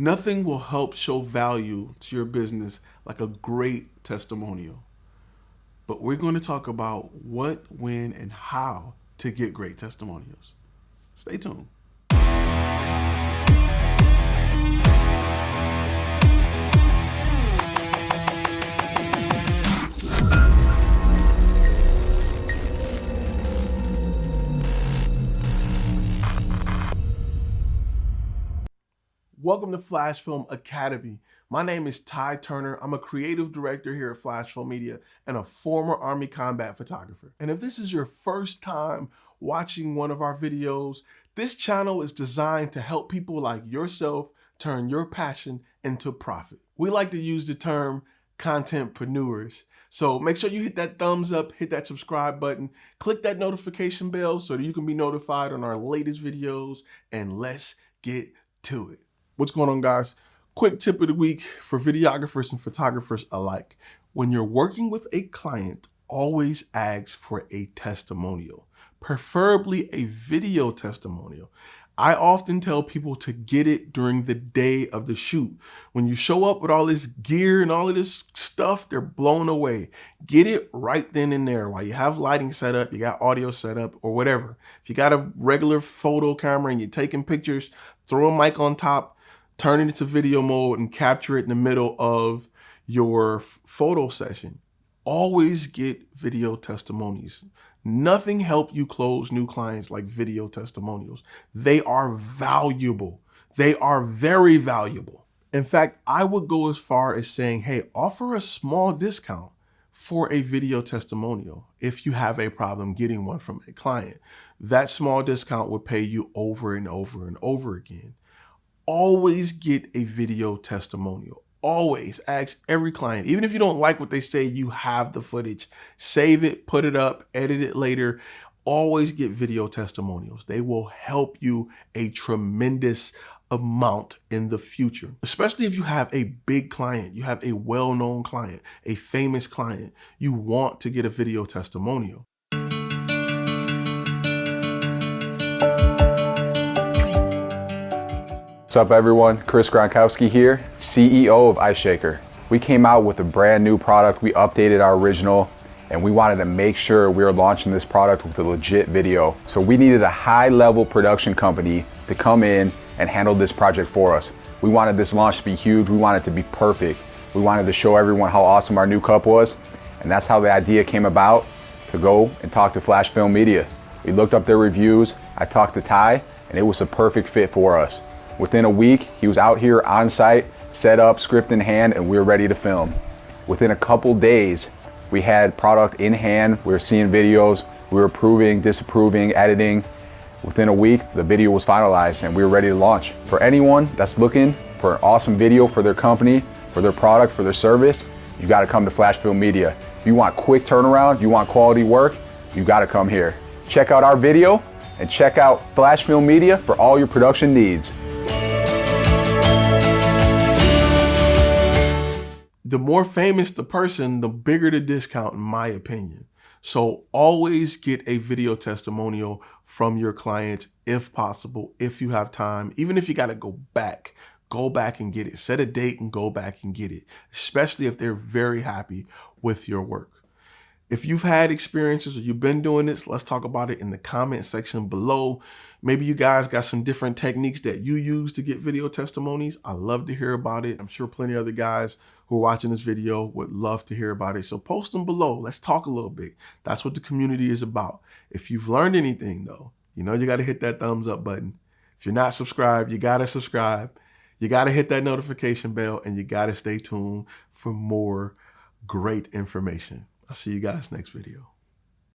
Nothing will help show value to your business like a great testimonial. But we're going to talk about what, when, and how to get great testimonials. Stay tuned. Welcome to FlashFilm Academy. My name is Ty Turner. I'm a creative director here at FlashFilm Media and a former Army combat photographer. And if this is your first time watching one of our videos, this channel is designed to help people like yourself turn your passion into profit. We like to use the term Contentpreneurs. So make sure you hit that thumbs up, hit that subscribe button, click that notification bell so that you can be notified on our latest videos, and let's get to it. What's going on, guys? Quick tip of the week for videographers and photographers alike. When you're working with a client, always ask for a testimonial, preferably a video testimonial. I often tell people to get it during the day of the shoot. When you show up with all this gear and all of this stuff, they're blown away. Get it right then and there while you have lighting set up, you got audio set up, or whatever. If you got a regular photo camera and you're taking pictures, throw a mic on top, turn it into video mode, and capture it in the middle of your photo session. Always get video testimonies. Nothing helps you close new clients like video testimonials. They are valuable. They are very valuable. In fact, I would go as far as saying, hey, offer a small discount for a video testimonial if you have a problem getting one from a client. That small discount will pay you over and over and over again. Always get a video testimonial. Always ask every client, even if you don't like what they say, you have the footage. Save it, put it up, edit it later. Always get video testimonials. They will help you a tremendous amount in the future, especially if you have a big client, you have a well-known client, a famous client. You want to get a video testimonial. What's up, everyone? Chris Gronkowski here, CEO of Ice Shaker. We came out with a brand new product. We updated our original, and we wanted to make sure we were launching this product with a legit video. So we needed a high-level production company to come in and handle this project for us. We wanted this launch to be huge. We wanted it to be perfect. We wanted to show everyone how awesome our new cup was, and that's how the idea came about, to go and talk to FlashFilm Media. We looked up their reviews. I talked to Ty, and it was a perfect fit for us. Within a week, he was out here on site, set up, script in hand, and we were ready to film. Within a couple days, we had product in hand. We were seeing videos. We were approving, disapproving, editing. Within a week, the video was finalized and we were ready to launch. For anyone that's looking for an awesome video for their company, for their product, for their service, you gotta come to FlashFilm Media. If you want quick turnaround, you want quality work, you gotta come here. Check out our video and check out FlashFilm Media for all your production needs. The more famous the person, the bigger the discount, in my opinion. So always get a video testimonial from your clients if possible, if you have time. Even if you got to go back and get it. Set a date and go back and get it, especially if they're very happy with your work. If you've had experiences or you've been doing this, let's talk about it in the comment section below. Maybe you guys got some different techniques that you use to get video testimonies. I love to hear about it. I'm sure plenty of other guys who are watching this video would love to hear about it. So post them below. Let's talk a little bit. That's what the community is about. If you've learned anything though, you know you got to hit that thumbs up button. If you're not subscribed, you got to subscribe. You got to hit that notification bell, and you got to stay tuned for more great information. I'll see you guys next video.